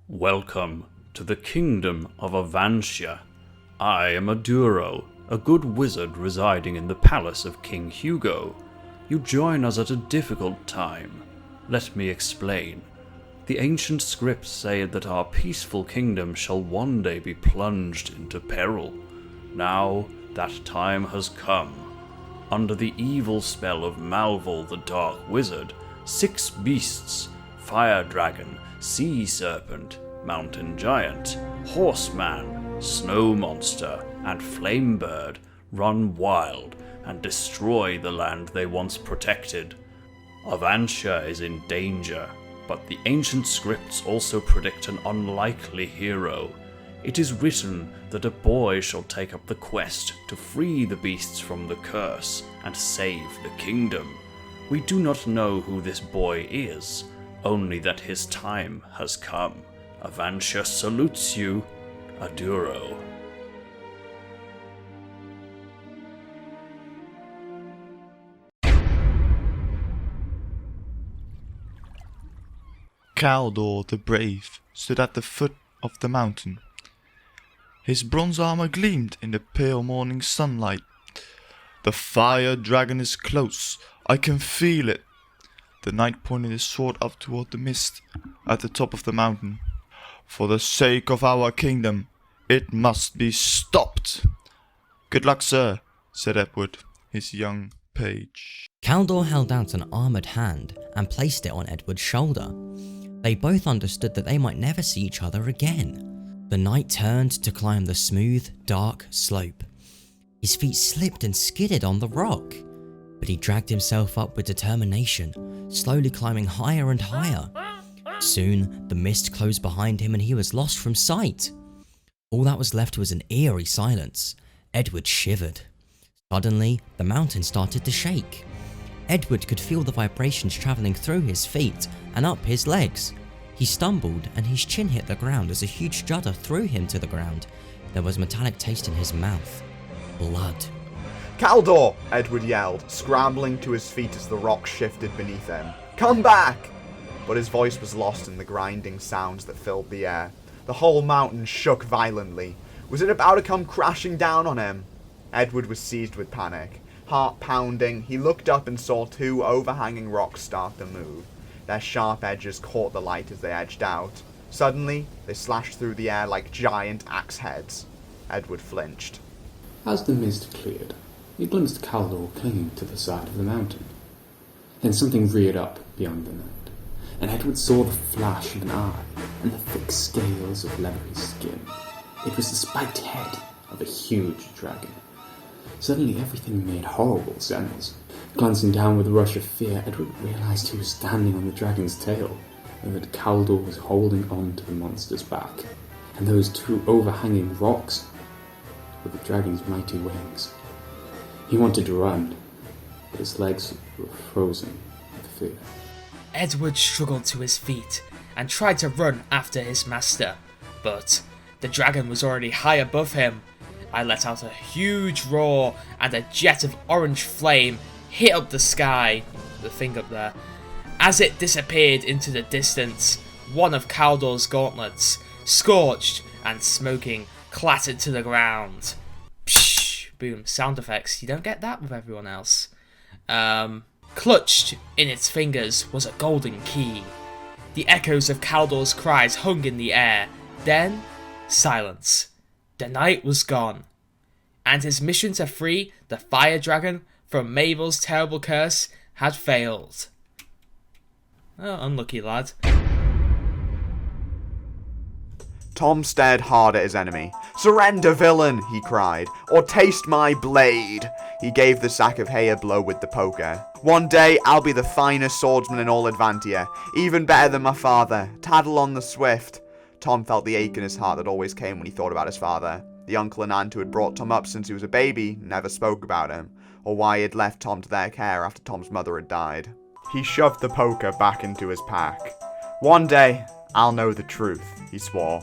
Welcome to the kingdom of Avancia. I am Aduro, a good wizard residing in the palace of King Hugo. You join us at a difficult time. Let me explain. The ancient scripts say that our peaceful kingdom shall one day be plunged into peril. Now that time has come. Under the evil spell of Malvol the Dark Wizard, 6 beasts, Fire Dragon, Sea Serpent, Mountain Giant, Horseman, Snow Monster, and Flame Bird run wild and destroy the land they once protected. Avancia is in danger, but the ancient scripts also predict an unlikely hero. It is written that a boy shall take up the quest to free the beasts from the curse and save the kingdom. We do not know who this boy is, only that his time has come. Avancia salutes you, Aduro. Caldor the Brave stood at the foot of the mountain. His bronze armor gleamed in the pale morning sunlight. The fire dragon is close. I can feel it. The knight pointed his sword up toward the mist at the top of the mountain. For the sake of our kingdom, it must be stopped. Good luck, sir, said Edward, his young page. Caldor held out an armoured hand and placed it on Edward's shoulder. They both understood that they might never see each other again. The knight turned to climb the smooth, dark slope. His feet slipped and skidded on the rock, but he dragged himself up with determination, slowly climbing higher and higher. Soon, the mist closed behind him and he was lost from sight. All that was left was an eerie silence. Edward shivered. Suddenly, the mountain started to shake. Edward could feel the vibrations travelling through his feet and up his legs. He stumbled and his chin hit the ground as a huge judder threw him to the ground. There was a metallic taste in his mouth. Blood. Caldor! Edward yelled, scrambling to his feet as the rock shifted beneath him. Come back! But his voice was lost in the grinding sounds that filled the air. The whole mountain shook violently. Was it about to come crashing down on him? Edward was seized with panic. Heart pounding, he looked up and saw 2 overhanging rocks start to move. Their sharp edges caught the light as they edged out. Suddenly, they slashed through the air like giant axe heads. Edward flinched. As the mist cleared, he glimpsed Caldor clinging to the side of the mountain. Then something reared up beyond the net, and Edward saw the flash of an eye and the thick scales of leathery skin. It was the spiked head of a huge dragon. Suddenly everything made horrible sense. Glancing down with a rush of fear, Edward realised he was standing on the dragon's tail, and that Caldor was holding on to the monster's back. And those 2 overhanging rocks were the dragon's mighty wings. He wanted to run, but his legs were frozen with fear. Edward struggled to his feet and tried to run after his master, but the dragon was already high above him. I let out a huge roar and a jet of orange flame hit up the sky, the thing up there. As it disappeared into the distance, one of Caldor's gauntlets, scorched and smoking, clattered to the ground. Psh, boom, sound effects. You don't get that with everyone else. Clutched in its fingers was a golden key. The echoes of Caldor's cries hung in the air. Then, silence. The knight was gone, and his mission to free the Fire Dragon from Mabel's terrible curse had failed. Oh, unlucky lad. Tom stared hard at his enemy. Surrender, villain, he cried, or taste my blade. He gave the sack of hay a blow with the poker. One day, I'll be the finest swordsman in all Advantia, even better than my father, Tadalon the Swift. Tom felt the ache in his heart that always came when he thought about his father. The uncle and aunt who had brought Tom up since he was a baby never spoke about him, or why he had left Tom to their care after Tom's mother had died. He shoved the poker back into his pack. One day, I'll know the truth, he swore.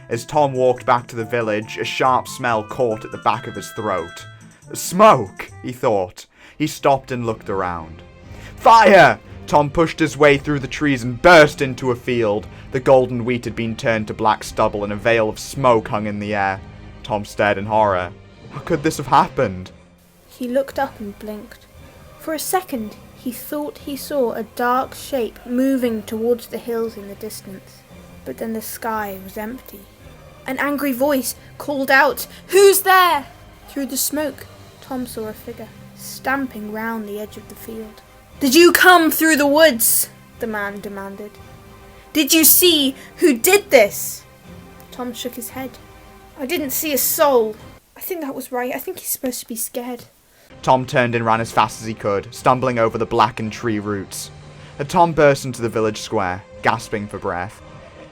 As Tom walked back to the village, a sharp smell caught at the back of his throat. Smoke, he thought. He stopped and looked around. Fire! Tom pushed his way through the trees and burst into a field. The golden wheat had been turned to black stubble and a veil of smoke hung in the air. Tom stared in horror. How could this have happened? He looked up and blinked. For a second, he thought he saw a dark shape moving towards the hills in the distance. But then the sky was empty. An angry voice called out, "Who's there?" Through the smoke, Tom saw a figure stamping round the edge of the field. "Did you come through the woods?" the man demanded. "Did you see who did this?" Tom shook his head. "I didn't see a soul." I think that was right. I think he's supposed to be scared. Tom turned and ran as fast as he could, stumbling over the blackened tree roots. Tom burst into the village square, gasping for breath.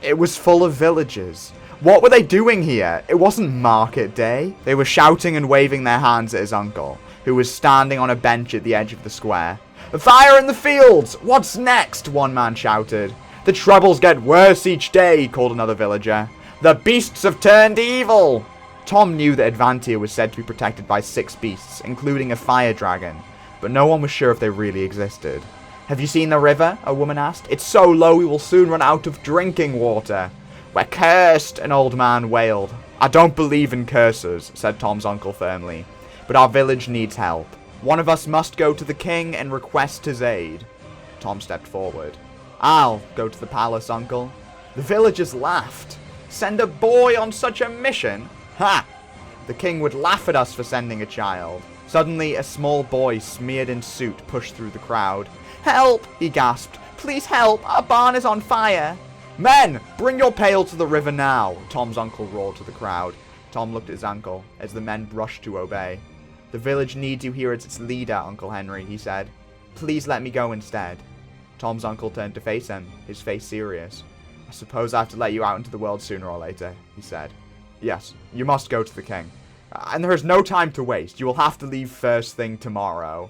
It was full of villagers. What were they doing here? It wasn't market day. They were shouting and waving their hands at his uncle, who was standing on a bench at the edge of the square. "Fire in the fields! What's next?" one man shouted. "The troubles get worse each day," called another villager. "The beasts have turned evil!" Tom knew that Advantia was said to be protected by 6 beasts, including a fire dragon, but no one was sure if they really existed. "Have you seen the river?" a woman asked. "It's so low we will soon run out of drinking water." "We're cursed," an old man wailed. "I don't believe in curses," said Tom's uncle firmly, "but our village needs help. One of us must go to the king and request his aid." Tom stepped forward. "I'll go to the palace, uncle." The villagers laughed. "Send a boy on such a mission? Ha! The king would laugh at us for sending a child." Suddenly, a small boy smeared in soot pushed through the crowd. "Help!" he gasped. "Please help! Our barn is on fire!" "Men, bring your pail to the river now!" Tom's uncle roared to the crowd. Tom looked at his uncle as the men brushed to obey. "The village needs you here as its leader, Uncle Henry," he said. "Please let me go instead." Tom's uncle turned to face him, his face serious. "I suppose I have to let you out into the world sooner or later," he said. "Yes, you must go to the king. And there is no time to waste. You will have to leave first thing tomorrow."